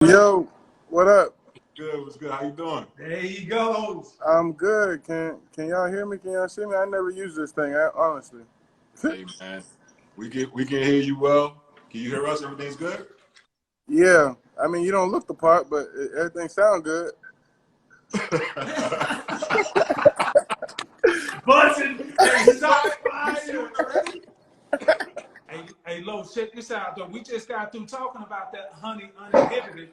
Yo, what up? Good, what's good? How you doing? There he goes. I'm good. Can y'all hear me? Can y'all see me? I never use this thing, honestly. Hey man, we can hear you well. Can you hear us? Everything's good? Yeah, I mean you don't look the part, but everything sound good. Buzzing. Hey, You stop see fire. it already? Hey, Lo, check this out, though. We just got through talking about that honey uninhibited.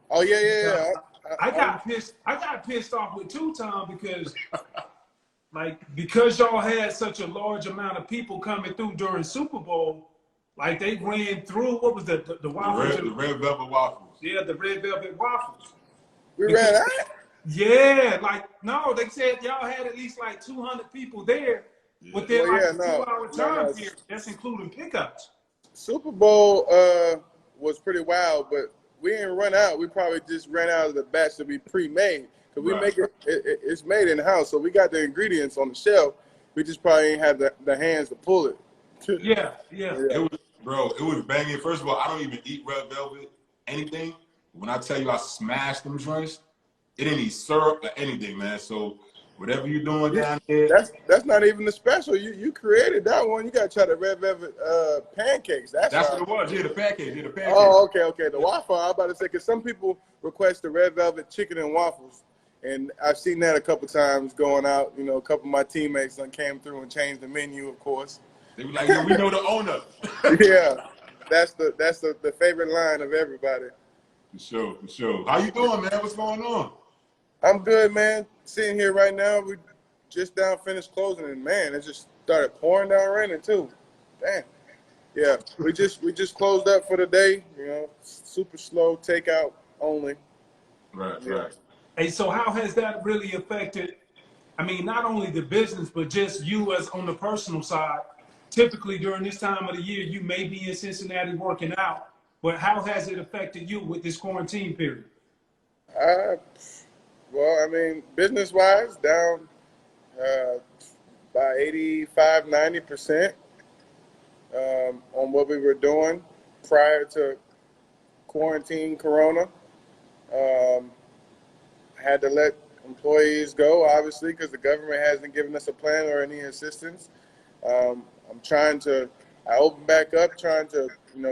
Oh yeah, Uh, yeah, I yeah. got pissed. I got pissed off with Tutan because y'all had such a large amount of people coming through during Super Bowl. Like they ran through what was the waffles? The red velvet waffles. Yeah, the red velvet waffles. We Because ran out. yeah, like no, they said y'all had at least like 200 people there Yeah. within Well, like yeah, a no, 2 hour no, time no. period. That's including pickups. Super Bowl was pretty wild, but we didn't run out. We probably just ran out of the batch that we pre-made because we Right. make it's made in house, so we got the ingredients on the shelf. We just probably ain't had the hands to pull it. Yeah. It was, bro, it was banging. First of all, I don't even eat red velvet, anything. When I tell you I smashed them joints, it didn't eat syrup or anything, man. So whatever you're doing down there, That's not even the special. You created that one. You got to try the red velvet pancakes. That's that's how. what it was. Yeah, the pancakes. Yeah, the pancakes. Oh, okay. The waffle. I was about to say because some people request the red velvet chicken and waffles, and I've seen that a couple times going out. You know, a couple of my teammates done came through and changed the menu, of course. They were like, yo, we know the owner. Yeah, that's the favorite line of everybody. For sure, for sure. How you doing, man? What's going on? I'm good, man. Sitting here right now, we just down finished closing, and man, it just started pouring down raining too. Damn. Yeah, we just closed up for the day. You know, super slow takeout only. Right, Yeah. right. Hey, so how has that really affected? I mean, not only the business, but just you as on the personal side. Typically during this time of the year, you may be in Cincinnati working out, but how has it affected you with this quarantine period? Uh, well, I mean, business-wise, down by 85, 90% on what we were doing prior to quarantine, Corona. Had to let employees go, obviously, because the government hasn't given us a plan or any assistance. I opened back up, trying to,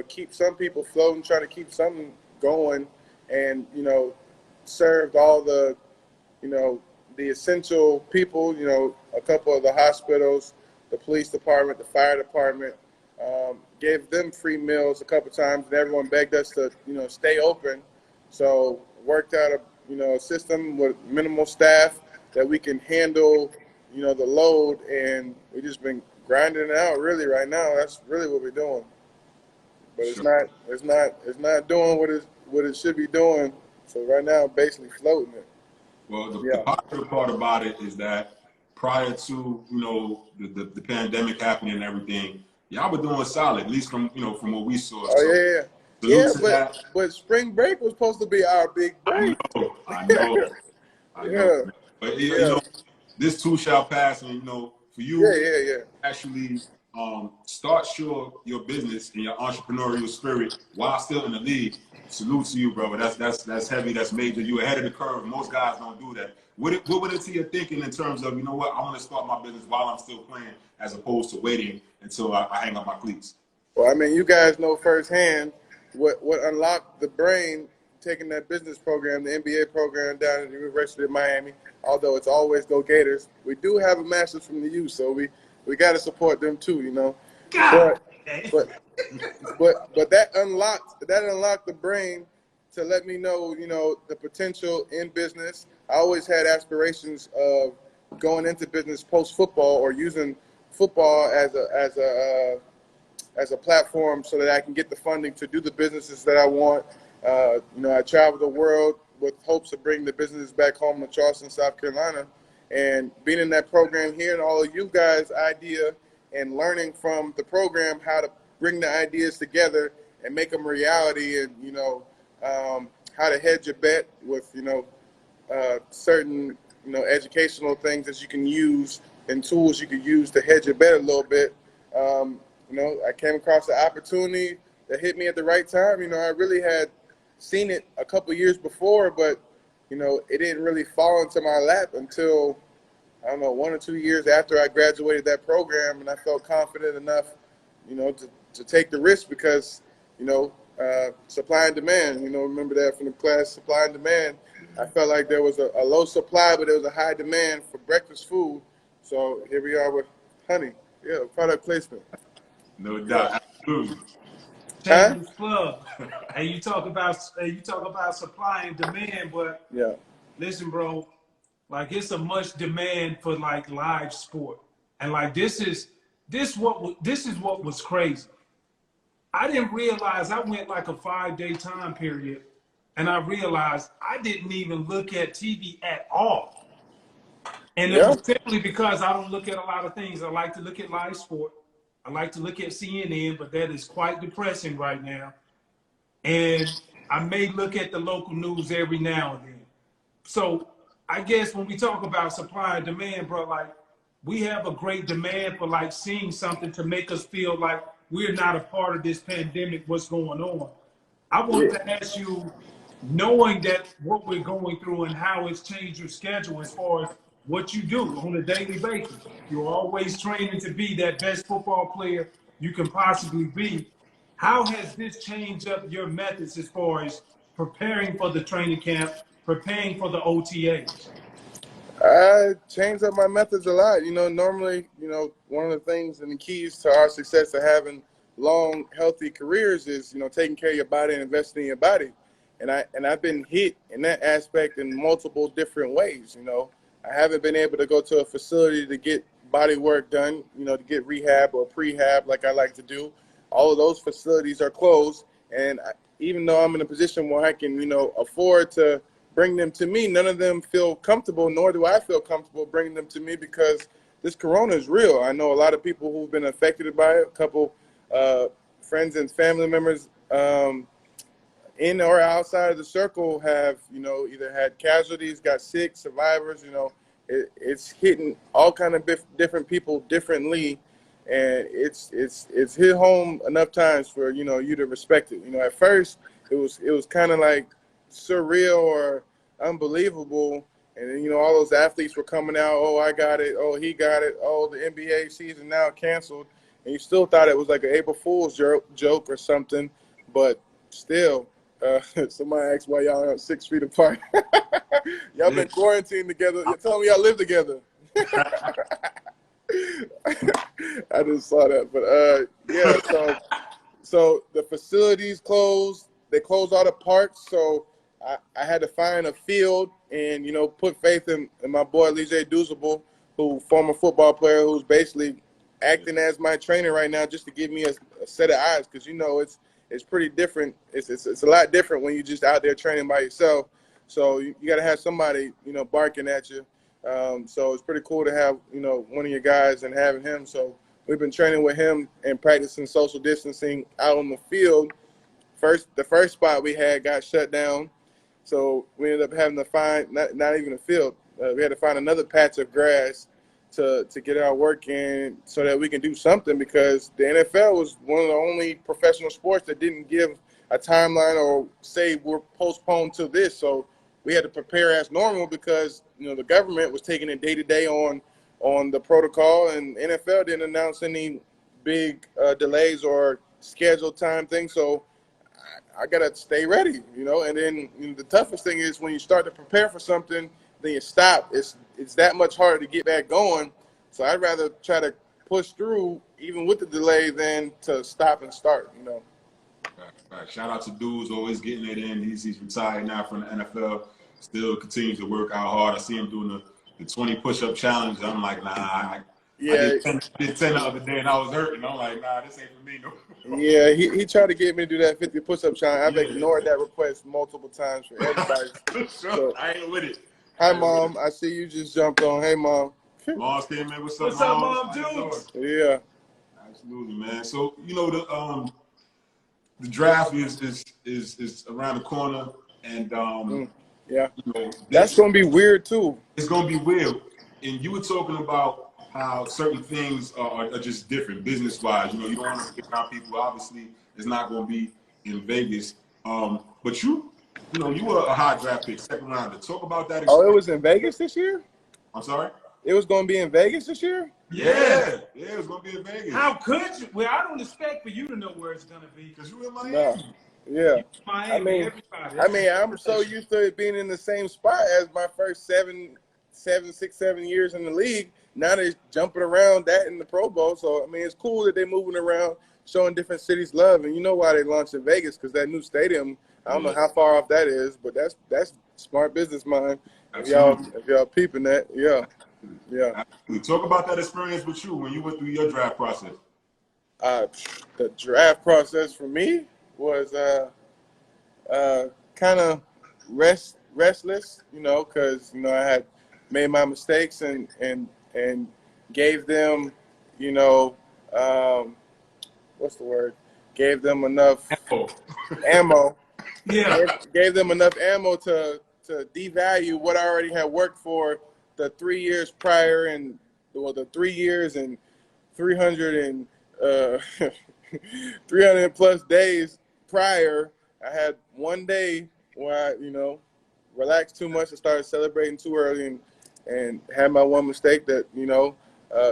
keep some people floating, trying to keep something going, and, served all the essential people, a couple of the hospitals, the police department, the fire department, gave them free meals a couple times, and everyone begged us to, stay open. So worked out a system with minimal staff that we can handle, the load, and we just been grinding it out really right now. That's really what we're doing. But Sure. it's not doing what it should be doing. So right now, I'm basically floating it. Well, the Yeah. positive part about it is that prior to the pandemic happening and everything, y'all were doing solid, at least from what we saw. Oh So yeah. salute Yeah, to that. but spring break was supposed to be our big I break. know, I know, I know. Yeah. But Yeah. this too shall pass, and for Yeah, you yeah. actually start your business and your entrepreneurial spirit while still in the league. Salute to you, brother. That's heavy. That's major. You ahead of the curve. Most guys don't do that. What went into your thinking in terms of, what, I want to start my business while I'm still playing, as opposed to waiting until I hang up my cleats? Well, I mean, you guys know firsthand what unlocked the brain taking that business program, the MBA program down at the University of Miami. Although it's always go Gators, we do have a master's from the U, so we got to support them too, God. But but that unlocked the brain to let me know, the potential in business. I always had aspirations of going into business post football or using football as a platform so that I can get the funding to do the businesses that I want. I travel the world with hopes of bringing the business back home to Charleston, South Carolina, and being in that program here and all of you guys' idea and learning from the program how to bring the ideas together and make them reality, and how to hedge a bet with certain educational things that you can use and tools you can use to hedge your bet a little bit. I came across the opportunity that hit me at the right time. I really had seen it a couple years before, but you know, it didn't really fall into my lap until, I don't know, 1 or 2 years after I graduated that program, and I felt confident enough, you know, to take the risk because, you know, supply and demand, you know, remember that from the class, supply and demand. I felt like there was a low supply, but there was a high demand for breakfast food. So here we are with honey. Yeah, product placement. No doubt. Absolutely. Shameless plug. And you talk about supply and demand, but Yeah. listen, bro, like it's a much demand for like live sport, and like this is what was crazy. I didn't realize I went like a 5-day time period, and I realized I didn't even look at TV at all. And it Yeah. was simply because I don't look at a lot of things. I like to look at live sport. I like to look at CNN, but that is quite depressing right now. And I may look at the local news every now and then. So I guess when we talk about supply and demand, bro, like we have a great demand for like seeing something to make us feel like we're not a part of this pandemic, what's going on. I wanted to ask you, knowing that what we're going through and how it's changed your schedule as far as what you do on a daily basis. You're always training to be that best football player you can possibly be. How has this changed up your methods as far as preparing for the training camp, preparing for the OTAs? I changed up my methods a lot. You know, normally, you know, one of the things and the keys to our success of having long, healthy careers is, you know, taking care of your body and investing in your body. And I've been hit in that aspect in multiple different ways. You know, I haven't been able to go to a facility to get body work done, you know, to get rehab or prehab like I like to do. All of those facilities are closed. And even though I'm in a position where I can, you know, afford to bring them to me, none of them feel comfortable, nor do I feel comfortable bringing them to me because this corona is real. I know a lot of people who've been affected by it, a couple friends and family members in or outside of the circle have, you know, either had casualties, got sick, survivors. You know, it's hitting all kind of different people differently, and it's hit home enough times for, you know, you to respect it. You know, at first it was kind of like surreal or unbelievable, and then, you know, all those athletes were coming out, oh, I got it, oh, he got it, oh, the NBA season now canceled, and you still thought it was like an April Fool's joke or something, but still. Somebody asked why y'all are 6 feet apart. Y'all been quarantined together. You're telling me y'all live together. I just saw that, but yeah. So the facilities closed. They closed all the parks. So I had to find a field and, you know, put faith in my boy Legend Takeo, who former football player, who's basically acting as my trainer right now, just to give me a set of eyes, because, you know, it's pretty different. It's a lot different when you're just out there training by yourself. So you got to have somebody, you know, barking at you. So it's pretty cool to have, you know, one of your guys and having him. So we've been training with him and practicing social distancing out on the field. The first spot we had got shut down. So we ended up having to find, not even a field. We had to find another patch of grass to get our work in so that we can do something, because the NFL was one of the only professional sports that didn't give a timeline or say we're postponed to this. So we had to prepare as normal because, you know, the government was taking it day to day on the protocol, and NFL didn't announce any big delays or scheduled time things. So I got to stay ready, you know. And then, you know, the toughest thing is when you start to prepare for something, then you stop. It's that much harder to get back going. So I'd rather try to push through even with the delay than to stop and start, you know. Right. Shout out to Dudes, always getting it in. He's retired now from the NFL. Still continues to work out hard. I see him doing the 20 push-up challenge. I'm like, nah. I did 10 the other day and I was hurting. I'm like, nah, this ain't for me no more. Yeah, he tried to get me to do that 50 push-up challenge. I've ignored that request multiple times for everybody. So, I ain't with it. Hi, Mom. I see you just jumped on. Hey, Mom. Mom came in. What's up, Mom? Dudes? Yeah. Absolutely, man. So, you know, the draft is around the corner, and yeah, you know, that's gonna be weird too. It's gonna be weird. And you were talking about how certain things are just different business wise. You know, you don't want to pick out people. Obviously, it's not gonna be in Vegas. But you know, you were a high draft pick, second rounder. Talk about that Oh, it experience. was in Vegas this year? I'm sorry? It was going to be in Vegas this year? Yeah, it was going to be in Vegas. How could you? Well, I don't expect for you to know where it's going to be. Because you in Miami. No. Yeah. You Miami, everybody. I mean, I'm so used to it being in the same spot as my first 7 years in the league. Now they're jumping around that in the Pro Bowl. So, I mean, it's cool that they're moving around, showing different cities love. And you know why they launched in Vegas, because that new stadium, I don't know how far off that is, but that's smart business mind. If y'all peeping that, yeah. We talk about that experience with you when you went through your draft process. The draft process for me was kind of restless, you know, because you know I had made my mistakes and gave them, you know, what's the word? Gave them enough ammo. Yeah. Gave them enough ammo to devalue what I already had worked for the 3 years prior, and the 3 years and 300 plus days prior. I had one day where I, you know, relaxed too much and started celebrating too early, and had my one mistake that, you know,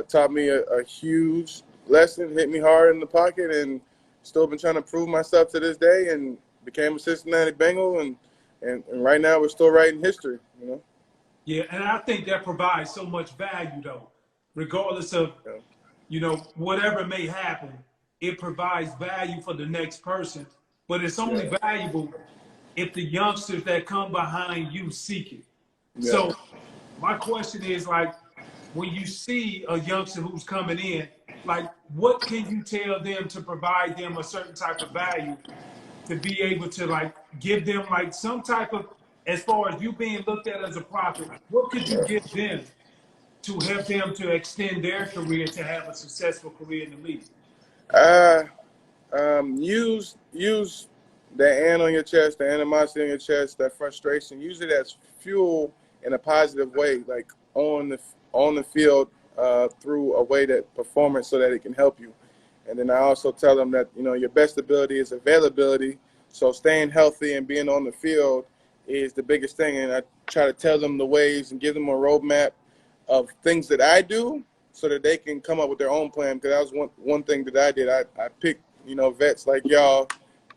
taught me a huge lesson, hit me hard in the pocket, and still been trying to prove myself to this day, and became a Cincinnati Bengal, and right now we're still writing history, you know. Yeah, and I think that provides so much value, though, regardless of, you know, whatever may happen. It provides value for the next person, but it's only valuable if the youngsters that come behind you seek it. Yeah. So my question is, like, when you see a youngster who's coming in, like, what can you tell them to provide them a certain type of value to be able to, like, give them, like, some type of, as far as you being looked at as a profit, what could you give them to help them to extend their career to have a successful career in the league? Use that ant on your chest, the animosity on your chest, that frustration. Use it as fuel in a positive way, like on the field, through a way that performance, so that it can help you. And then I also tell them that, you know, your best ability is availability. So staying healthy and being on the field is the biggest thing. And I try to tell them the ways and give them a roadmap of things that I do, so that they can come up with their own plan. Because that was one thing that I did. I picked, you know, vets like y'all,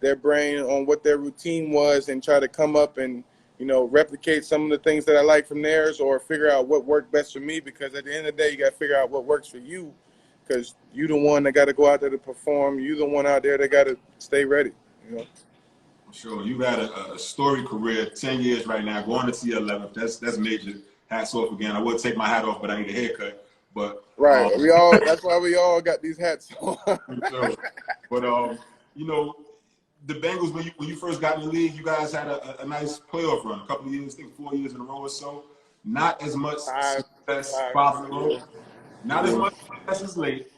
their brain on what their routine was, and try to come up and, you know, replicate some of the things that I like from theirs, or figure out what worked best for me. Because at the end of the day, you got to figure out what works for you, because you the one that got to go out there to perform. You the one out there that got to stay ready, you know. Sure, you've had a storied career, 10 years right now, going to see 11th. That's major. Hats off again. I would take my hat off, but I need a haircut. But right, that's why we all got these hats on. So, but you know, the Bengals, when you first got in the league, you guys had a nice playoff run, a couple of years, I think 4 years in a row or so. Not as much success, 5 in a row. Not as much success as late.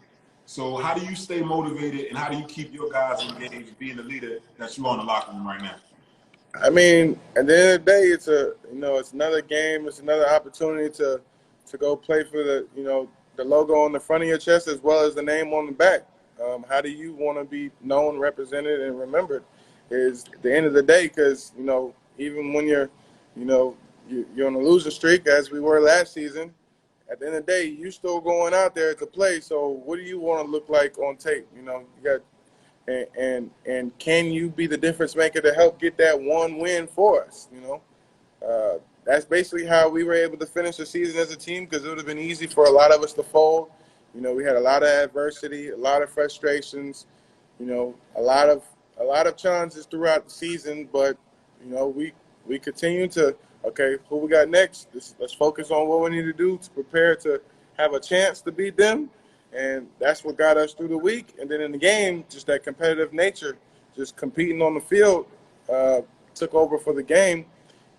So how do you stay motivated, and how do you keep your guys engaged, being the leader that you are in the locker room right now? I mean, at the end of the day, it's another game. It's another opportunity to go play for the logo on the front of your chest, as well as the name on the back. How do you want to be known, represented, and remembered? Is at the end of the day, because even when you're on a losing streak, as we were last season, at the end of the day, you're still going out there to play. So what do you want to look like on tape? You got. And can you be the difference maker to help get that one win for us? That's basically how we were able to finish the season as a team, because it would have been easy for a lot of us to fold. We had a lot of adversity, a lot of frustrations, a lot of challenges throughout the season. But we continue to, okay, who we got next? Let's focus on what we need to do to prepare to have a chance to beat them. And that's what got us through the week. And then in the game, just that competitive nature, just competing on the field, took over for the game.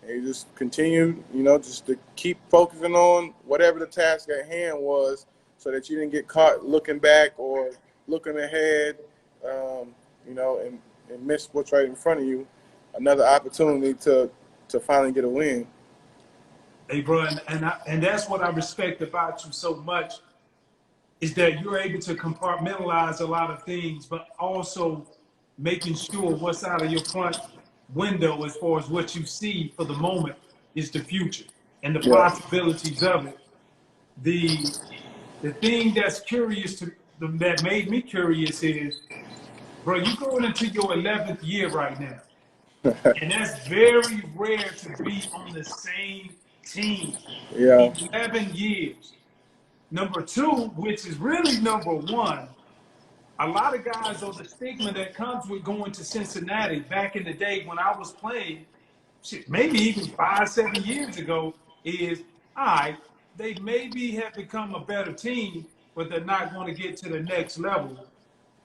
And you just continued, just to keep focusing on whatever the task at hand was, so that you didn't get caught looking back or looking ahead, and miss what's right in front of you. Another opportunity to finally get a win. Hey, bro, and that's what I respect about you so much, is that you're able to compartmentalize a lot of things, but also making sure what's out of your front window as far as what you see for the moment is the future and the Yeah. possibilities of it. The thing that's curious that made me curious is, bro, you're going into your 11th year right now. And that's very rare to be on the same team. Yeah. 11 years. Number two, which is really number one, a lot of guys, or the stigma that comes with going to Cincinnati back in the day when I was playing, shit, maybe even 5, 7 years ago, is, all right, they maybe have become a better team, but they're not going to get to the next level.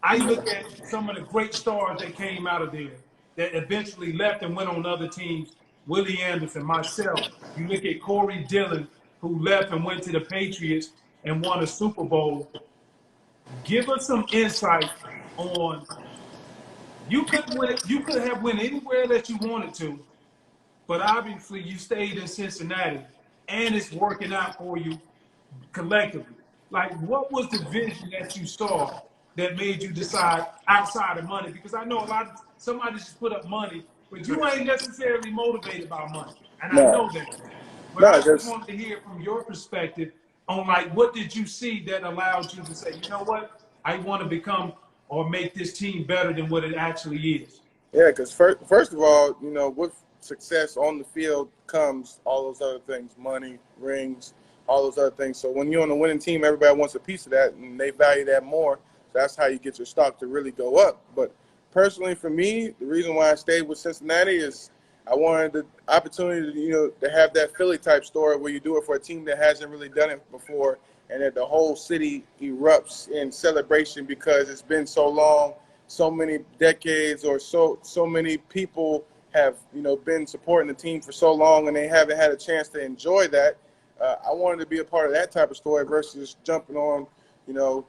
I look at some of the great stars that came out of there that eventually left and went on other teams. Willie Anderson, myself. You look at Corey Dillon, who left and went to the Patriots and won a Super Bowl. Give us some insight on, you could have went anywhere that you wanted to, but obviously you stayed in Cincinnati and it's working out for you collectively. Like, what was the vision that you saw that made you decide outside of money? Because I know somebody just put up money, but you ain't necessarily motivated by money. And I No. know that. But No, I just just wanted to hear from your perspective on, like, what did you see that allowed you to say, you know what, I want to become or make this team better than what it actually is? yeah, because first of all, you know, with success on the field comes all those other things, money, rings, all those other things. So when you're on a winning team, everybody wants a piece of that, and they value that more. So that's how you get your stock to really go up. But personally, for me, the reason why I stayed with Cincinnati is I wanted the opportunity to, you know, to have that Philly type story where you do it for a team that hasn't really done it before, and that the whole city erupts in celebration because it's been so long, so many decades, or so many people have, you know, been supporting the team for so long, and they haven't had a chance to enjoy that. I wanted to be a part of that type of story versus jumping on, you know,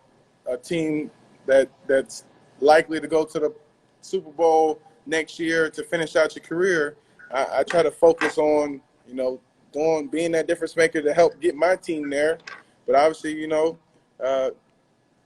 a team that's likely to go to the Super Bowl next year to finish out your career. I try to focus on, you know, being that difference maker to help get my team there. But obviously, you know,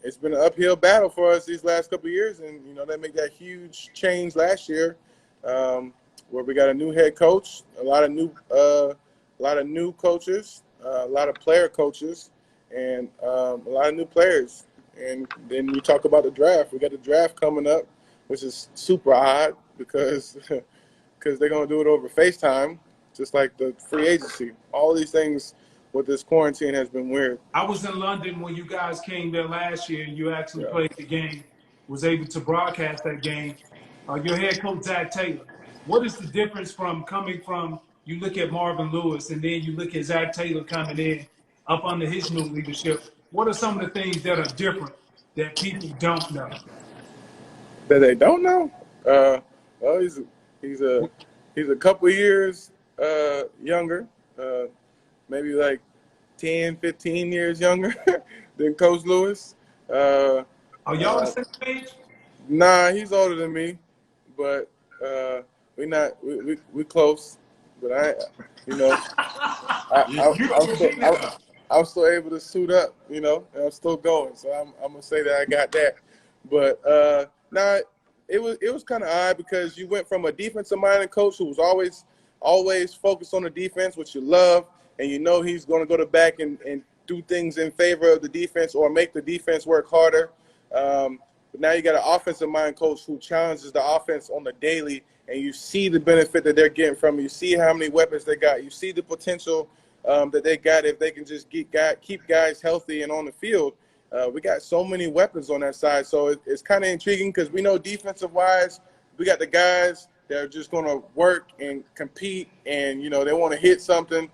it's been an uphill battle for us these last couple of years, and you know they make that huge change last year, where we got a new head coach, a lot of new coaches, a lot of player coaches, and a lot of new players. And then you talk about the draft. We got the draft coming up, which is super odd because they're gonna do it over FaceTime, just like the free agency. All these things with this quarantine has been weird. I was in London when you guys came there last year and you actually Yeah. played the game, was able to broadcast that game. Your head coach, Zach Taylor, what is the difference from coming from, you look at Marvin Lewis and then you look at Zach Taylor coming in up under his new leadership? What are some of the things that are different that people don't know? That they don't know? Well, he's a couple years younger, maybe like 10, 15 years younger than Coach Lewis. Are y'all the same age? Nah, he's older than me, but we close. But you know, I'm still able to suit up, you know, and I'm still going. So I'm gonna say that I got that. But it was kind of odd because you went from a defensive minded coach who was always focused on the defense, which you love, and you know he's going to go to back and do things in favor of the defense or make the defense work harder. But now you got an offensive mind coach who challenges the offense on the daily, and you see the benefit that they're getting from it. You see how many weapons they got. You see the potential that they got if they can just keep guys healthy and on the field. We got so many weapons on that side, so it's kind of intriguing because we know defensive-wise, we got the guys that are just going to work and compete, and you know they want to hit something.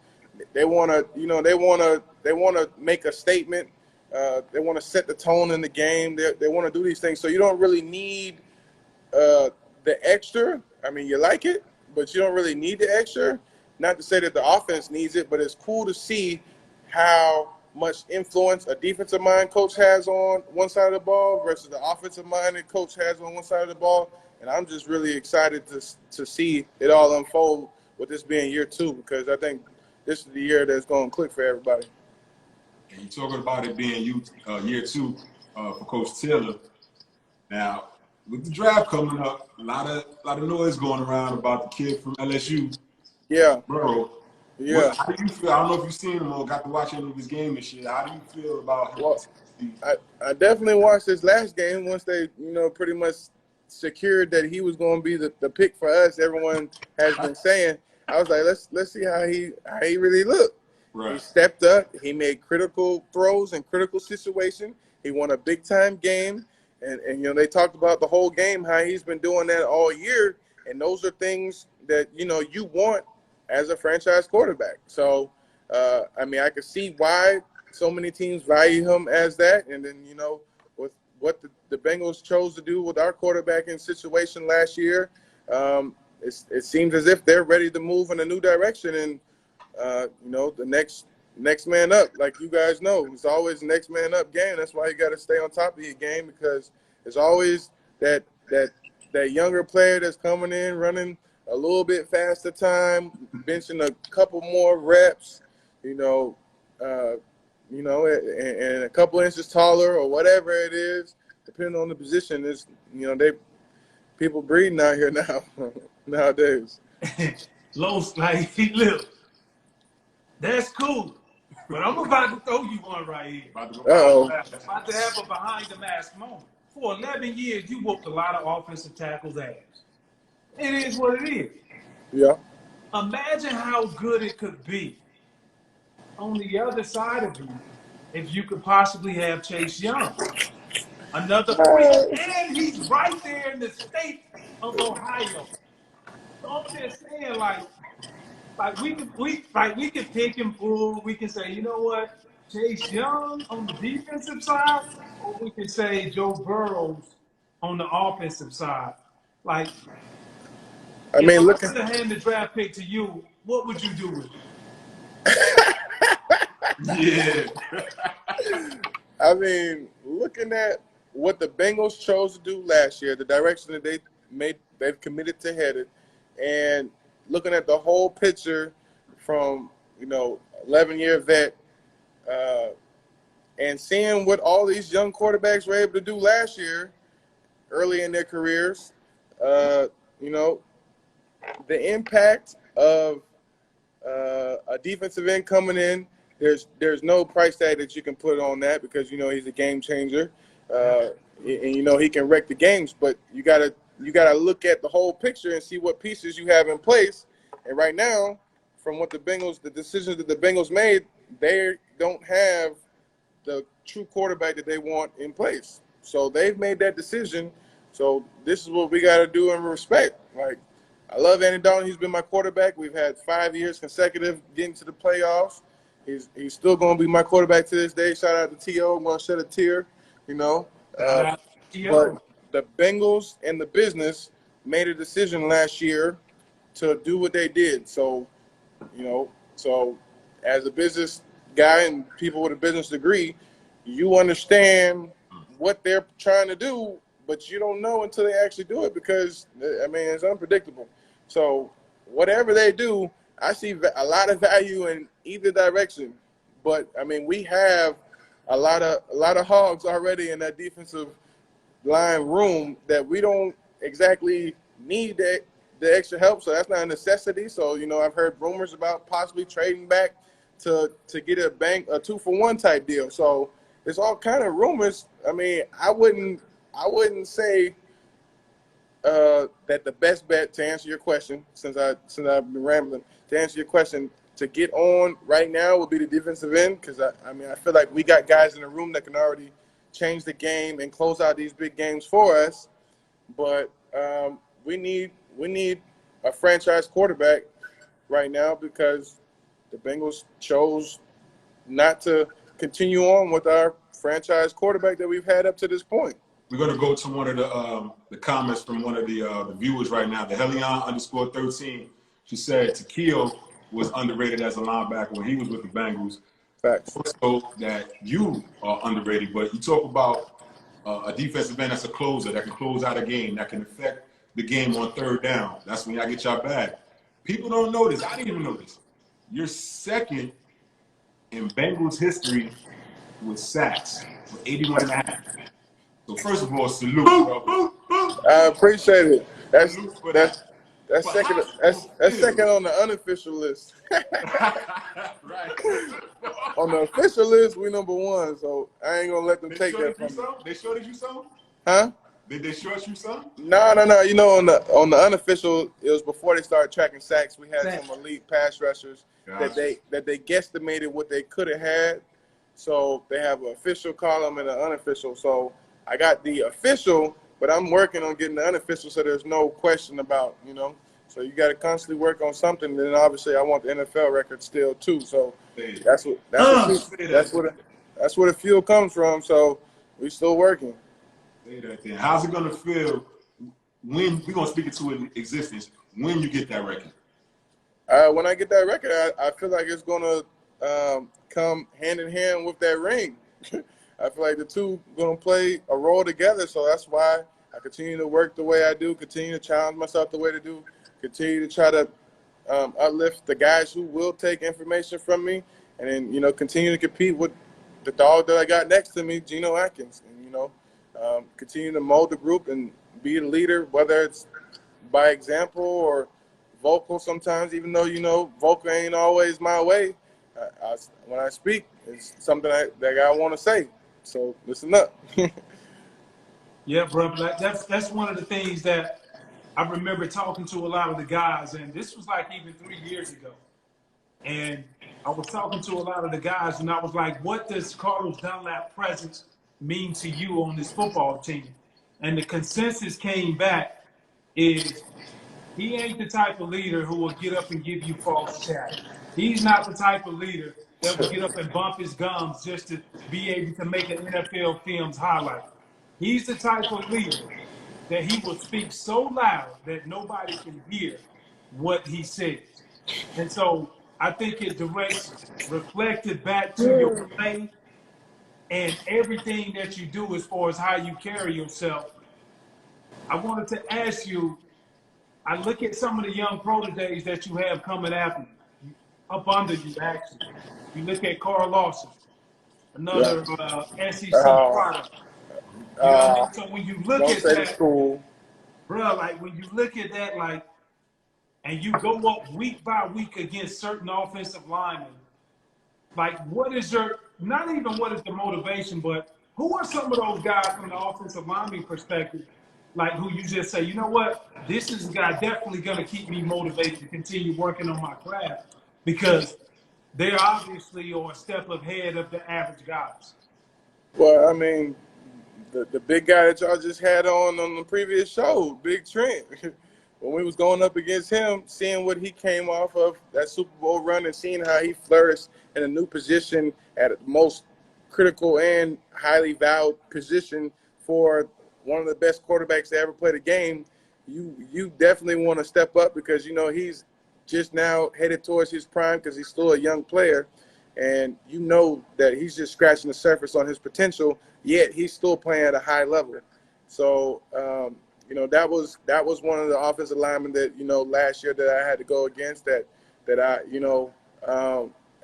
They want to make a statement. They want to set the tone in the game. They want to do these things. So you don't really need the extra. I mean, you like it, but you don't really need the extra. Not to say that the offense needs it, but it's cool to see how much influence a defensive mind coach has on one side of the ball versus the offensive minded coach has on one side of the ball. And I'm just really excited to see it all unfold with this being year 2, because I think this is the year that's going to click for everybody. And you're talking about it being year 2 for Coach Taylor. Now, with the draft coming up, a lot of noise going around about the kid from LSU. Yeah. Bro, Yeah. how do you feel? I don't know if you've seen him or got to watch any of his game and shit. How do you feel about him? Well, I definitely watched this last game once they, pretty much secured that he was going to be the pick for us. Everyone has been saying. I was like, let's see how he really looked. Right. He stepped up. He made critical throws in critical situations. He won a big time game, and they talked about the whole game how he's been doing that all year. And those are things that you want as a franchise quarterback. So, I could see why so many teams value him as that. And then, with what the Bengals chose to do with our quarterbacking situation last year, it seems as if they're ready to move in a new direction. And, the next man up, like you guys know, it's always next man up game. That's why you got to stay on top of your game, because it's always that younger player that's coming in, running a little bit faster time, benching a couple more reps, and a couple inches taller or whatever it is, depending on the position. Is people breeding out here now nowadays. Los, like, look, that's cool, but I'm about to throw you one right here. About to have a behind the mask moment. For 11 years, you whooped a lot of offensive tackles' ass. It is what it is. Yeah. Imagine how good it could be on the other side of you if you could possibly have Chase Young, another freak, and he's right there in the state of Ohio. So I'm just saying, like we can pick and pull. We can say, you know what, Chase Young on the defensive side, or we can say Joe Burrows on the offensive side. Like, if I was to hand the draft pick to you, what would you do with it? Yeah. Looking at what the Bengals chose to do last year, the direction that they've committed to headed, and looking at the whole picture from 11-year vet, and seeing what all these young quarterbacks were able to do last year, early in their careers, the impact of a defensive end coming in, there's no price tag that you can put on that, because he's a game changer, and he can wreck the games. But you gotta look at the whole picture and see what pieces you have in place. And right now, from what the decisions that the Bengals made, they don't have the true quarterback that they want in place. So they've made that decision. So this is what we got to do and respect. Like, I love Andy Dalton. He's been my quarterback. We've had 5 years consecutive getting to the playoffs. He's still going to be my quarterback to this day. Shout out to T.O. I'm going to shed a tear, But the Bengals and the business made a decision last year to do what they did. So, so as a business guy and people with a business degree, you understand what they're trying to do, but you don't know until they actually do it, because, it's unpredictable. So whatever they do, I see a lot of value in either direction. But, we have a lot of hogs already in that defensive line room that we don't exactly need the extra help. So that's not a necessity. So, I've heard rumors about possibly trading back to get a 2-for-1 type deal. So there's all kind of rumors. I wouldn't say that the best bet, to answer your question, since I've been rambling, to answer your question, to get on right now would be the defensive end, because I feel like we got guys in the room that can already change the game and close out these big games for us. But we need a franchise quarterback right now, because the Bengals chose not to continue on with our franchise quarterback that we've had up to this point. We're going to go to one of the comments from one of the viewers right now. The Helion_13. She said Takeo was underrated as a linebacker when he was with the Bengals. Facts. Also, that you are underrated, but you talk about a defensive end that's a closer, that can close out a game, that can affect the game on third down. That's when y'all get y'all back. People don't know this. I didn't even know this. You're second in Bengals history with sacks, with 81.5. So first of all, salute, bro. I appreciate it. That's Salute for that's that. that's But second. how's it That's gonna second feel? on the unofficial list. Right. On the official list, we number one. So I ain't gonna let them They take that shorted you from me. some? They shorted you some? Huh? Did they short you some? No. You know, on the unofficial, it was before they started tracking sacks. We had That- some elite pass rushers that Gotcha. they guesstimated what they could have had. So they have an official column and an unofficial. So I got the official, but I'm working on getting the unofficial, so there's no question about, you know. So you got to constantly work on something. And then obviously I want the NFL record still too. So Say it. that's Say that. that's where the fuel comes from. So we still working. Say that then. How's it gonna feel when we're gonna speak it to existence when you get that record? When I get that record, I feel like it's gonna come hand in hand with that ring. I feel like the two gonna play a role together. So that's why I continue to work the way I do, continue to challenge myself the way to do, continue to try to uplift the guys who will take information from me, and then continue to compete with the dog that I got next to me, Geno Atkins, and continue to mold the group and be the leader, whether it's by example or vocal sometimes, even though vocal ain't always my way. When I speak, it's something that I want to say. So listen up. Yeah, bro. Like that's one of the things that I remember talking to a lot of the guys, and this was like even 3 years ago. And I was talking to a lot of the guys, and I was like, "What does Carlos Dunlap presence mean to you on this football team?" And the consensus came back is he ain't the type of leader who will get up and give you false chat. He's not the type of leader that will get up and bump his gums just to be able to make an NFL film's highlight. He's the type of leader that he will speak so loud that nobody can hear what he says. And so I think it directs reflected back to your play and everything that you do as far as how you carry yourself. I wanted to ask you, I look at some of the young proteges that you have coming after you, up under you actually. You look at Carl Lawson, Yeah. another SEC Uh, product. You know what I uh, mean? So when you look don't at say the that, school. bro, like when you look at that, like, and you go up week by week against certain offensive linemen, like what is your, not even what is the motivation, but who are some of those guys from the offensive lineman perspective, like who you just say, you know what, this is a guy definitely going to keep me motivated to continue working on my craft because they're obviously or a step ahead of the average guys. Well, I mean, the big guy that y'all just had on the previous show, Big Trent. When we was going up against him, seeing what he came off of that Super Bowl run and seeing how he flourished in a new position at the most critical and highly valued position for one of the best quarterbacks to ever play the game, you definitely want to step up because he's just now headed towards his prime because he's still a young player, and that he's just scratching the surface on his potential. Yet he's still playing at a high level. So that was one of the offensive linemen that last year that I had to go against that I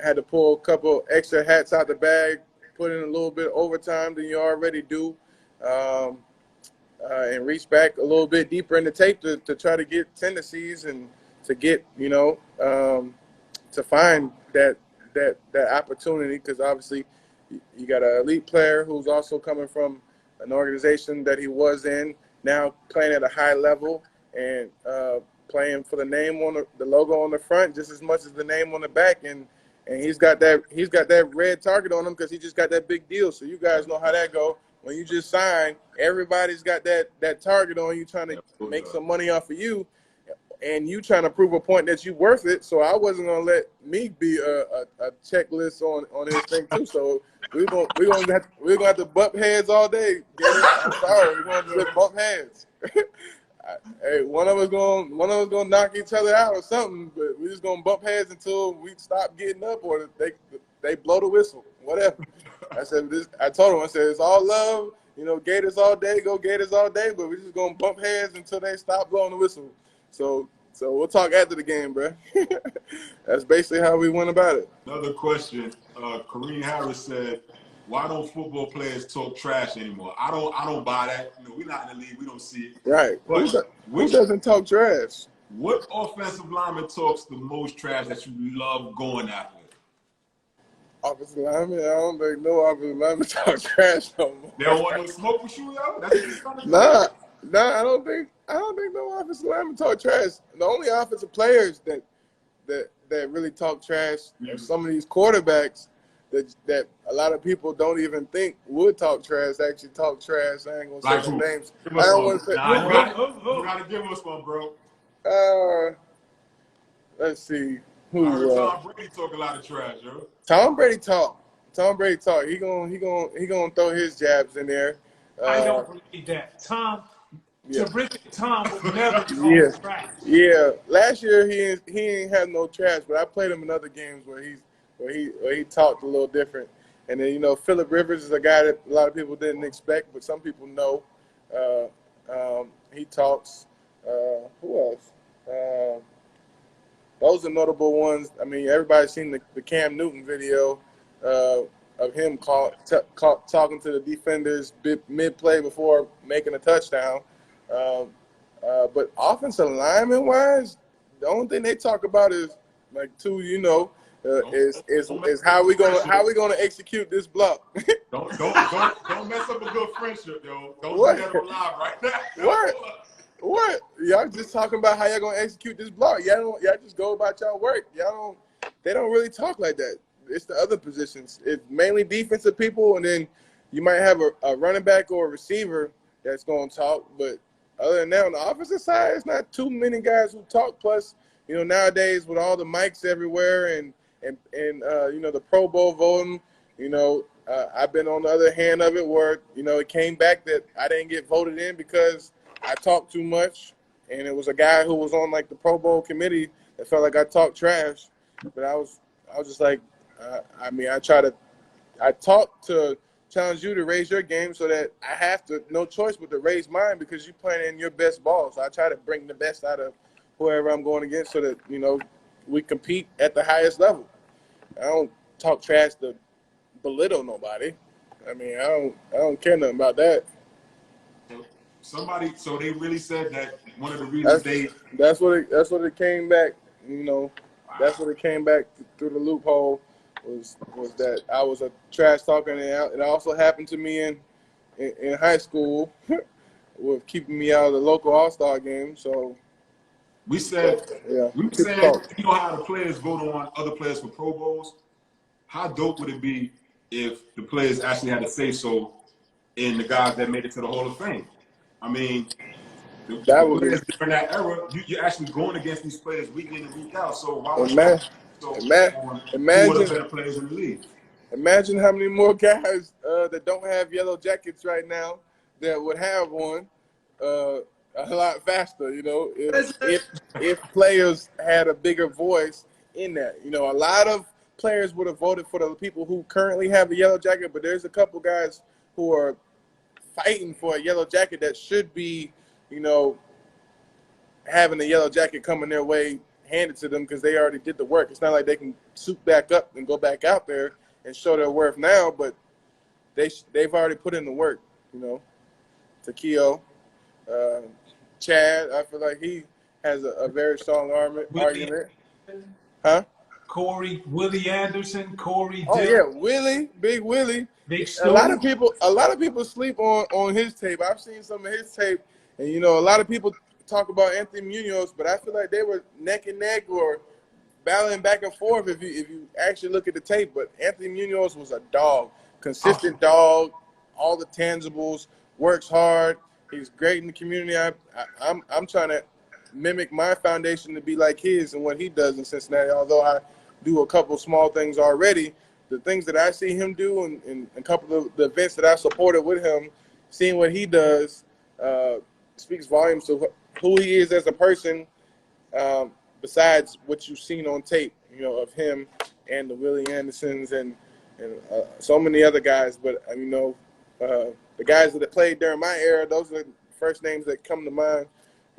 had to pull a couple extra hats out the bag, put in a little bit of overtime than you already do, and reach back a little bit deeper in the tape to try to get tendencies and to get to find that opportunity, because obviously you got an elite player who's also coming from an organization that he was in, now playing at a high level and playing for the name on the logo on the front just as much as the name on the back, and he's got that red target on him because he just got that big deal. So you guys know how that go. When you just sign, everybody's got that target on you trying to make some money off of you, and you trying to prove a point that you worth it. So I wasn't gonna let me be a checklist on his thing too. So we're gonna have to bump heads all day. I'm sorry, we're gonna just bump heads. Hey, one of us gonna knock each other out or something, but we're just gonna bump heads until we stop getting up or they blow the whistle, whatever. I told him, I said, it's all love, Gators all day, go Gators all day, but we're just gonna bump heads until they stop blowing the whistle. So we'll talk after the game, bro. That's basically how we went about it. Another question. Kareem Harris said, why don't football players talk trash anymore? I don't buy that. You know, we're not in the league. We don't see it. Right. But Who doesn't talk trash? what offensive lineman talks the most trash that you love going after? Offensive lineman, I don't think no offensive lineman talk trash no more. They don't want no smoke with you, yo? That's what you're trying to do? Nah, I don't think no offensive lineman talk trash. The only offensive players that really talk trash are some of these quarterbacks that a lot of people don't even think would talk trash, actually talk trash. I ain't gonna say some names. I don't want to say. Nah, you gotta give us one, bro. Let's see. I heard Tom Brady talk a lot of trash, yo. Tom Brady talk. He gonna throw his jabs in there. I don't believe that. Tom would never talk trash. Yeah. Last year he ain't had no trash, but I played him in other games where he talked a little different. And then, you know, Phillip Rivers is a guy that a lot of people didn't expect, but some people know. He talks. Who else? Those are notable ones. I mean, everybody's seen the Cam Newton video of him talking to the defenders mid-play before making a touchdown. But offensive lineman-wise, the only thing they talk about is like is how we gonna execute this block. don't mess up a good friendship, yo. Don't do that on live right now. What? Y'all just talking about how y'all gonna execute this block. Y'all just go about y'all work. They don't really talk like that. It's the other positions. It's mainly defensive people, and then you might have a running back or a receiver that's gonna talk. But other than that, on the offensive side, it's not too many guys who talk. Plus, you know, nowadays with all the mics everywhere and you know, the Pro Bowl voting, you know, I've been on the other hand of it where, you know, it came back that I didn't get voted in because I talked too much, and it was a guy who was on like the Pro Bowl committee that felt like I talked trash. But I was just like, I talk to challenge you to raise your game so that I have no choice but to raise mine because you're playing in your best ball. So I try to bring the best out of whoever I'm going against so that, you know, we compete at the highest level. I don't talk trash to belittle nobody. I mean, I don't care nothing about that. So they really said that one of the reasons that's what it came back. You know, that's what it came back through the loophole was that I was a trash talker, and it also happened to me in high school with keeping me out of the local All-Star game. So we said you know how the players vote on other players for Pro Bowls. How dope would it be if the players actually had a say so in the guys that made it to the Hall of Fame? I mean, the players during that era, you're actually going against these players week in and week out. So why would imagine better players in the league? Imagine how many more guys that don't have yellow jackets right now that would have one a lot faster. You know, if players had a bigger voice in that. You know, a lot of players would have voted for the people who currently have a yellow jacket, but there's a couple guys who are fighting for a yellow jacket that should be, you know, having a yellow jacket coming their way handed to them because they already did the work. It's not like they can suit back up and go back out there and show their worth now, but they've already put in the work, you know. Takeo, Chad, I feel like he has a very strong argument. Huh? Willie Anderson, Corey. Oh yeah, Willie, Big Willie. A lot of people sleep on his tape. I've seen some of his tape, and you know, a lot of people talk about Anthony Munoz, but I feel like they were neck and neck or battling back and forth if you actually look at the tape. But Anthony Munoz was a dog, consistent dog, all the tangibles, works hard. He's great in the community. I'm trying to mimic my foundation to be like his and what he does in Cincinnati. Although I do a couple small things already, the things that I see him do and a couple of the events that I supported with him, seeing what he does speaks volumes to who he is as a person, besides what you've seen on tape, you know, of him and the Willie Andersons and so many other guys. But, you know, the guys that played during my era, those are the first names that come to mind,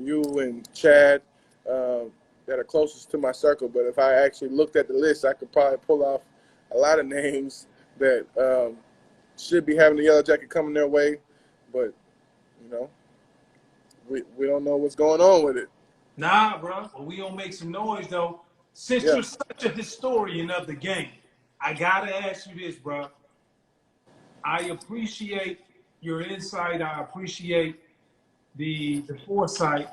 you and Chad, that are closest to my circle. But if I actually looked at the list, I could probably pull off a lot of names that should be having the yellow jacket coming their way, but you know, we don't know what's going on with it. Nah, bro. Well, we gonna make some noise though. Since Yeah. you're such a historian of the game, I gotta ask you this, bro. I appreciate your insight. I appreciate the foresight.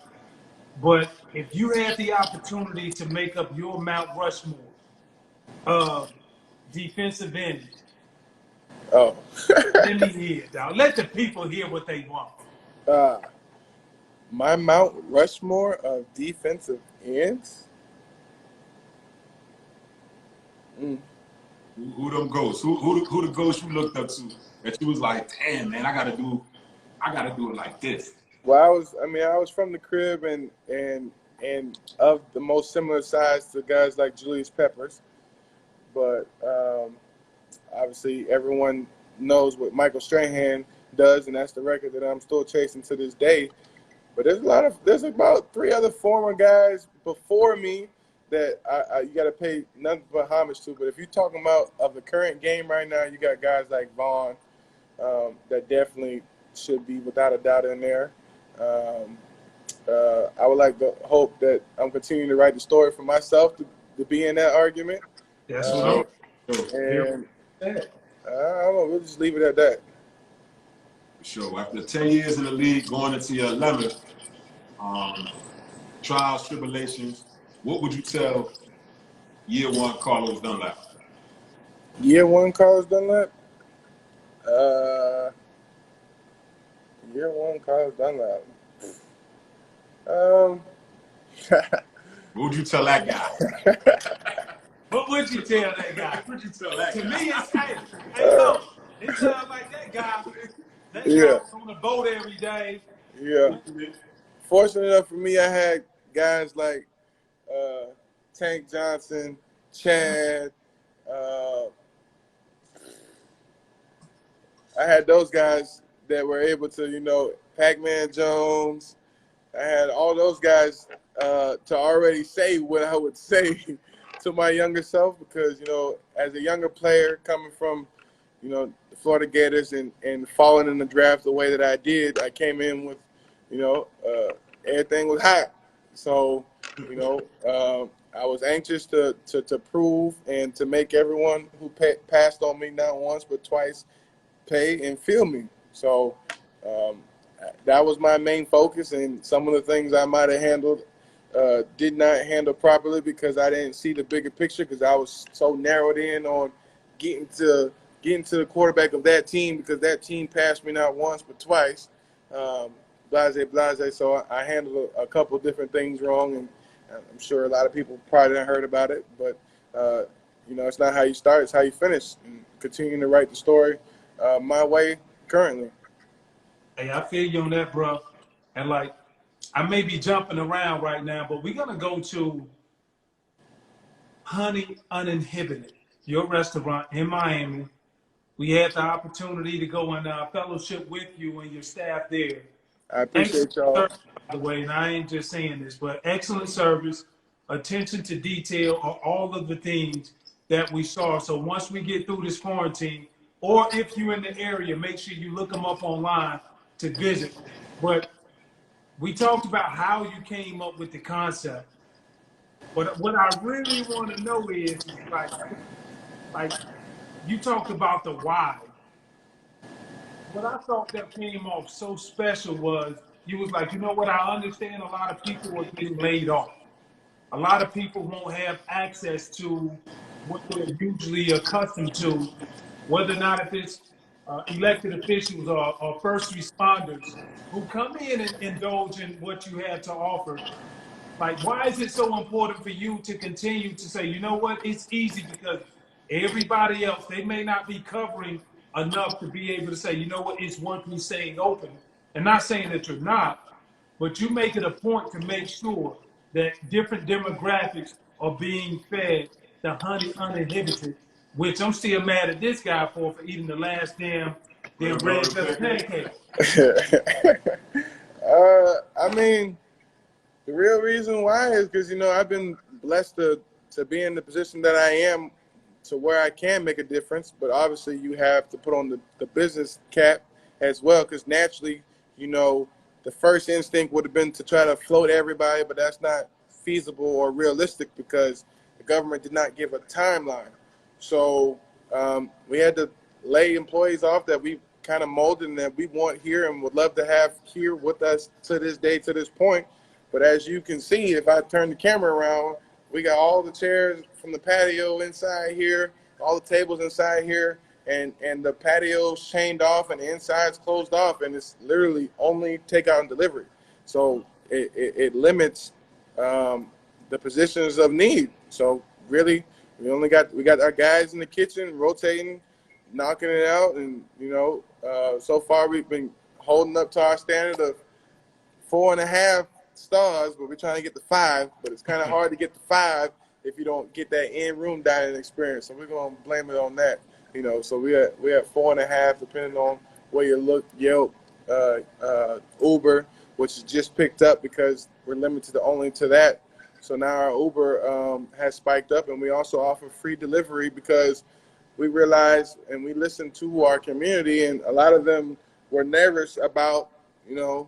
But if you had the opportunity to make up your Mount Rushmore of defensive ends, Oh. let me hear it, dog. Let the people hear what they want. My Mount Rushmore of defensive ends. Who them ghosts? Who the ghosts you looked up to that you was like, damn man, I gotta do it like this. Well, I was from the crib and of the most similar size to guys like Julius Peppers, but obviously everyone knows what Michael Strahan does, and that's the record that I'm still chasing to this day. But there's about 3 other former guys before me that you got to pay nothing but homage to. But if you're talking about of the current game right now, you got guys like Vaughn that definitely should be without a doubt in there. I would like to hope that I'm continuing to write the story for myself to be in that argument. That's what And I don't know, we'll just leave it at that. Sure. After 10 years in the league, going into your 11th, trials, tribulations, what would you tell year 1 Carlos Dunlap? Year 1 Carlos Dunlap? Year 1 Carlos Dunlap. What would you tell that guy? What would you tell that guy? What would you tell that To guy? me, it's hey, look, it sounds like that guy. That Yeah. guy was on the boat every day. Yeah. Fortunate enough for me, I had guys like Tank Johnson, Chad. I had those guys that were able to, Pac-Man Jones. I had all those guys to already say what I would say to my younger self because, as a younger player coming from, the Florida Gators and falling in the draft the way that I did, I came in with, everything was hot. So, I was anxious to prove and to make everyone who passed on me not once but twice pay and feel me. So that was my main focus, and some of the things I might have handled did not handle properly because I didn't see the bigger picture because I was so narrowed in on getting to the quarterback of that team because that team passed me not once but twice. Blase. So I handled a couple different things wrong, and I'm sure a lot of people probably didn't heard about it. But it's not how you start; it's how you finish. And continuing to write the story my way currently. Hey, I feel you on that, bro. And I may be jumping around right now, but we're gonna go to Honey Uninhibited, your restaurant in Miami. We had the opportunity to go and fellowship with you and your staff there. I appreciate y'all. Service, by the way, and I ain't just saying this, but excellent service, attention to detail are all of the things that we saw. So once we get through this quarantine, or if you're in the area, make sure you look them up online to visit. But we talked about how you came up with the concept. But what I really want to know is like you talked about the why. What I thought that came off so special was you was like, you know what, I understand a lot of people are getting laid off. A lot of people won't have access to what they're usually accustomed to, whether or not if it's elected officials or first responders who come in and indulge in what you have to offer. Like, why is it so important for you to continue to say, you know what, it's easy because everybody else, they may not be covering enough to be able to say, you know what, it's worth me staying open. And not saying that you're not, but you make it a point to make sure that different demographics are being fed the honey uninhibited, which I'm still mad at this guy for eating the last damn red velvet pancake. I mean, the real reason why is because, I've been blessed to be in the position that I am to where I can make a difference. But obviously, you have to put on the business cap as well, because naturally, you know, the first instinct would have been to try to float everybody, but that's not feasible or realistic because the government did not give a timeline. So we had to lay employees off that we kind of molded and that we want here and would love to have here with us to this day, to this point. But as you can see, if I turn the camera around, we got all the chairs from the patio inside here, all the tables inside here, and the patio's chained off and the inside's closed off, and it's literally only takeout and delivery. So it limits the positions of need. So really, we got our guys in the kitchen rotating, knocking it out, and you know, so far we've been holding up to our standard of 4.5 stars, but we're trying to get to 5. But it's kind of hard to get to 5 if you don't get that in-room dining experience. So we're gonna blame it on that, you know. So we at 4.5, depending on where you look. Yelp, Uber, which is just picked up because we're limited only to that. So now our Uber has spiked up, and we also offer free delivery because we realized and we listened to our community, and a lot of them were nervous about, you know,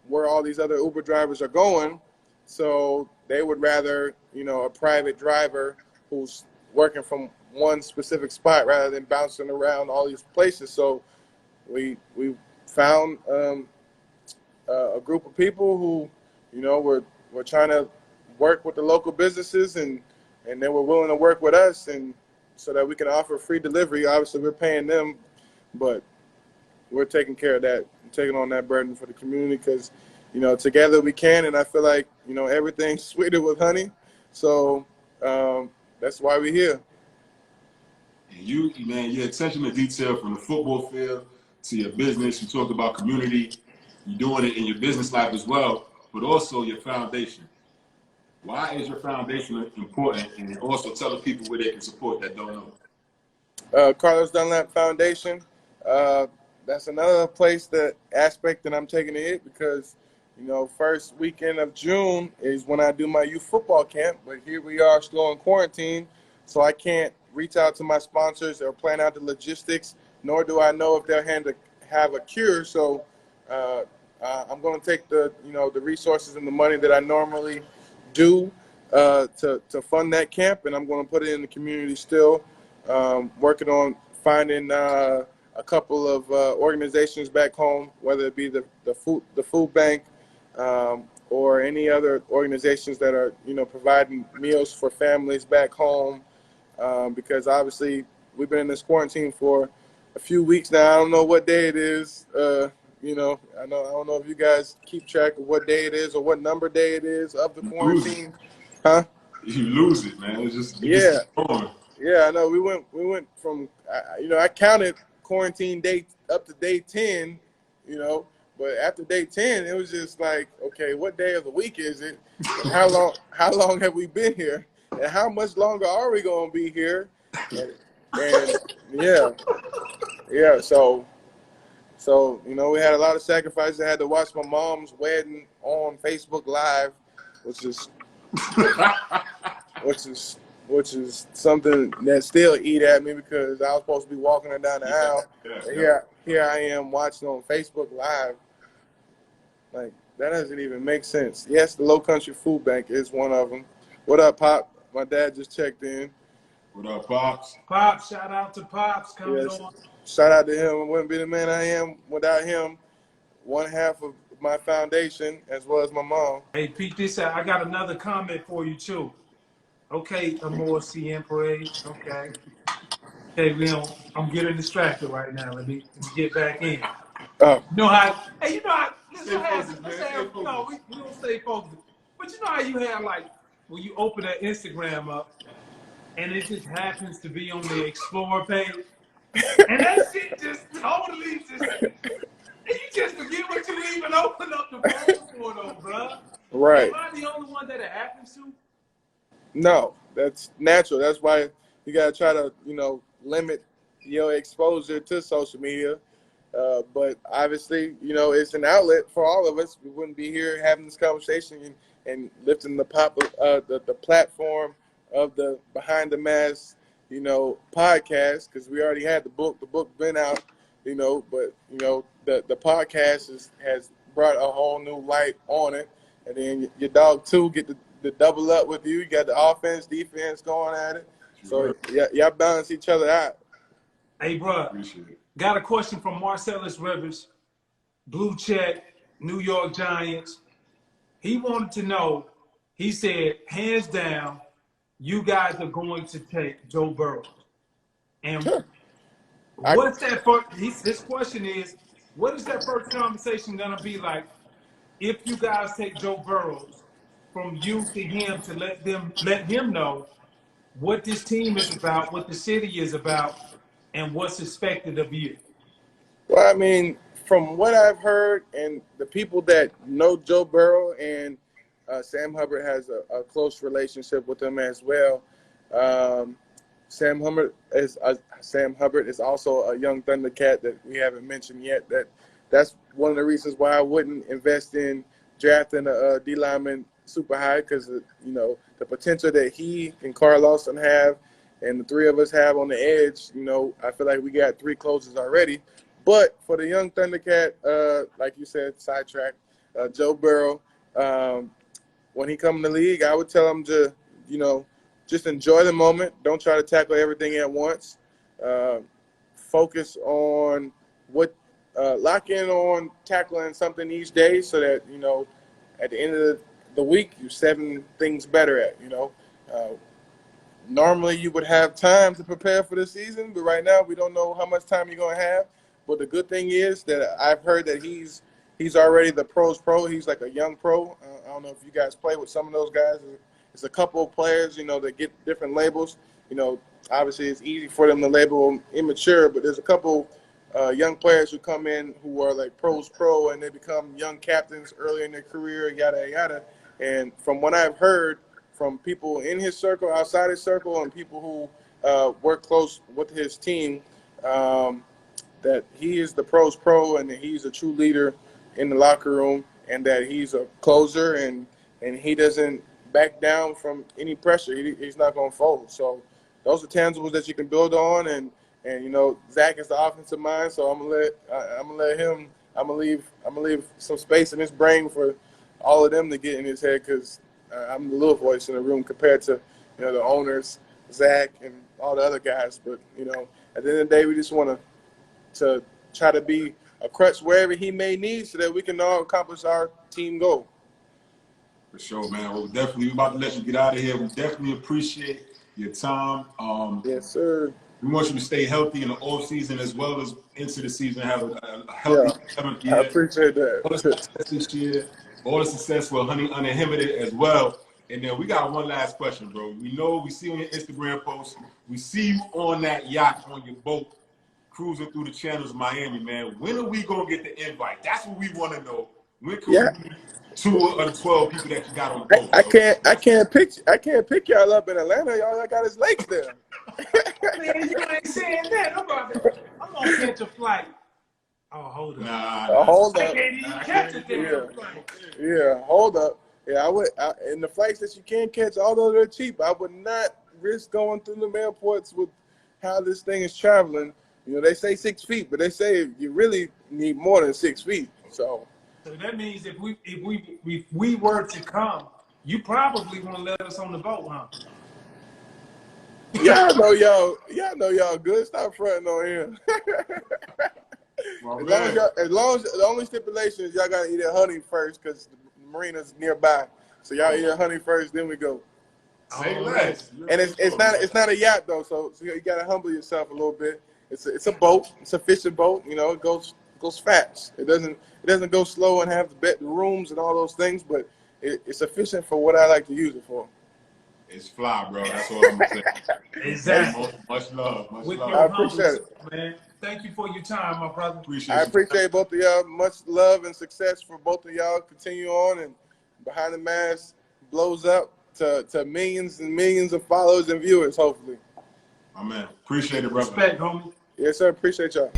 where all these other Uber drivers are going. So they would rather, you know, a private driver who's working from one specific spot rather than bouncing around all these places. So we found a group of people who, you know, were trying to work with the local businesses, and they were willing to work with us, and so that we can offer free delivery. Obviously, we're paying them, but we're taking care of that, taking on that burden for the community because, you know, together we can, and I feel like, you know, everything's sweeter with honey. So that's why we're here. And you, man, your attention to detail from the football field to your business. You talked about community. You're doing it in your business life as well, but also your foundation. Why is your foundation important? And also tell the people where they can support that don't know. Carlos Dunlap Foundation. That's another aspect that I'm taking to it because, you know, first weekend of June is when I do my youth football camp, but here we are still in quarantine, so I can't reach out to my sponsors or plan out the logistics, nor do I know if they'll have a cure. So I'm going to take the resources and the money that I normally do to fund that camp, and I'm going to put it in the community still, working on finding a couple of organizations back home, whether it be the food bank or any other organizations that are, you know, providing meals for families back home, because obviously we've been in this quarantine for a few weeks now. I don't know what day it is. You know, I don't know if you guys keep track of what day it is or what number day it is of the quarantine. Huh? You lose it, man. It's just yeah. Yeah, I know. We went from, you know, I counted quarantine day up to day 10, you know, but after day 10, it was just like, okay, what day of the week is it? And how long have we been here? And how much longer are we going to be here? And yeah. So, you know, we had a lot of sacrifices. I had to watch my mom's wedding on Facebook Live, which is something that still eat at me because I was supposed to be walking her down the aisle. Here I am watching on Facebook Live. Like, that doesn't even make sense. Yes, the Low Country Food Bank is one of them. What up, Pop? My dad just checked in. What up, Pops? Pops, shout out to Pops coming on. Shout out to him. I wouldn't be the man I am without him. One half of my foundation, as well as my mom. Hey, Pete, this out. I got another comment for you too. Okay, Amor Siempre. Okay, I'm getting distracted right now. Let me get back in. You know how? Hey, you know how? We don't stay focused. But you know how you have, like, when you open that Instagram up, and it just happens to be on the Explore page, and that shit just totally and you just forget what you even opened up the phone for, though, bro. Right. Am I the only one that it happens to? No, that's natural. That's why you gotta try to, you know, limit your exposure to social media. But obviously, you know, it's an outlet for all of us. We wouldn't be here having this conversation and lifting the platform of the behind the mask you know, podcast, because we already had the book. The book been out, you know, but you know, the podcast has brought a whole new light on it. And then your dog too get the double up with you. You got the offense, defense going at it. So y'all balance each other out. Hey, bro, got a question from Marcellus Rivers, Blue Check, New York Giants. He wanted to know, he said, hands down, you guys are going to take Joe Burrow. And Sure. what's that first, his question is, what is that first conversation going to be like if you guys take Joe Burrow from you to him to let him know what this team is about, what the city is about, and what's expected of you? Well, I mean, from what I've heard and the people that know Joe Burrow, and Sam Hubbard has a close relationship with him as well. Sam Hubbard is also a young Thundercat that we haven't mentioned yet. That's one of the reasons why I wouldn't invest in drafting a D lineman super high, because you know the potential that he and Carl Lawson have, and the three of us have on the edge. You know, I feel like we got 3 closers already. But for the young Thundercat, like you said, sidetrack, Joe Burrow, when he come in the league, I would tell him to, you know, just enjoy the moment. Don't try to tackle everything at once. Focus on lock in on tackling something each day, so that, you know, at the end of the week, you're 7 things better at, you know. Normally you would have time to prepare for the season, but right now we don't know how much time you're going to have. But the good thing is that I've heard that he's already the pro's pro. He's like a young pro. I don't know if you guys play with some of those guys. There's a couple of players, you know, that get different labels. You know, obviously it's easy for them to label them immature, but there's a couple young players who come in who are like pro's pro, and they become young captains early in their career, yada, yada. And from what I've heard from people in his circle, outside his circle, and people who work close with his team, that he is the pro's pro, and that he's a true leader in the locker room, and that he's a closer, and he doesn't back down from any pressure. He's not going to fold. So those are tangibles that you can build on, and you know, Zach is the offensive mind, so I'm gonna leave some space in his brain for all of them to get in his head, because I'm the little voice in the room compared to, you know, the owners, Zach, and all the other guys. But you know, at the end of the day, we just want to try to be a crutch wherever he may need, so that we can all accomplish our team goal. For sure, man. Well, we're about to let you get out of here. We definitely appreciate your time. Yes, sir. We want you to stay healthy in the off season as well as into the season. Have a healthy 7th year. I appreciate that. All the success this year. All the success with Honey Uninhibited as well. And then we got one last question, bro. We see on your Instagram posts, we see you on that yacht, on your boat, cruising through the channels of Miami, man. When are we gonna get the invite? That's what we want to know. When can we meet 2 of the 12 people that you got on the boat? I can't pick y'all up in Atlanta. Y'all got his lakes there. Man, you ain't saying that. I'm gonna catch a flight. Oh, hold up. Hold up. I can't even catch a damn flight. Yeah, hold up. Yeah, in the flights that you can catch, although they're cheap, I would not risk going through the airports with how this thing is traveling. You know, they say 6 feet, but they say you really need more than 6 feet. So that means if we were to come, you probably won't let us on the boat, huh? y'all know y'all good. Stop fronting on him. As long as the only stipulation is y'all gotta eat at Honey first, because the marina's nearby. So y'all eat at Honey first, then we go. Say less. And it's not a yacht though, so you gotta humble yourself a little bit. It's a boat. It's a fishing boat. You know, it goes fast. It doesn't go slow and have the rooms and all those things, but it's efficient for what I like to use it for. It's fly, bro. That's all I'm gonna say. Exactly. Much love. I appreciate it, man. Thank you for your time, my brother. I appreciate both of y'all. Much love and success for both of y'all. Continue on, and Behind the Mask blows up to millions and millions of followers and viewers, hopefully. Amen. Appreciate it, brother. Respect, homie. Yes, sir. Appreciate y'all.